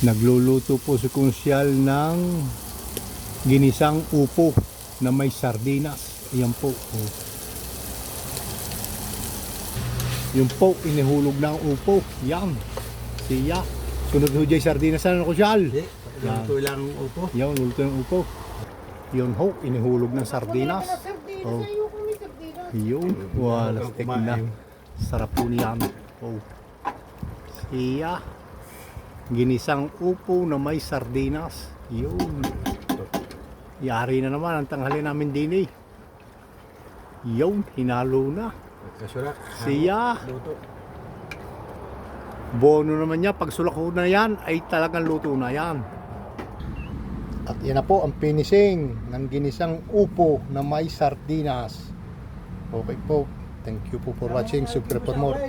Nagluluto po si Kunsyal ng ginisang upo na may sardinas. Ayan po. Oh. Yung po, inihulog na ang upo. Yan. Siya. Sunod ho dyan sardinas na Kunsyal. Luto lang upo. Yan, luto ng upo. Yun ho, inihulog ng sardinas. Oh. Yun. Wala stick na. Sarap po niyan. Oh. Siya. Ginisang upo na may sardinas. Yun. Yari na naman ang tanghali namin din eh. Yun, hinalo na. Kasurak. Siya. Luto. Bono naman niya, pag sulak ko na yan, ay talagang luto na yan. At yan na po ang finishing ng ginisang upo na may sardinas. Okay po. Thank you po for watching. Subscribe for more.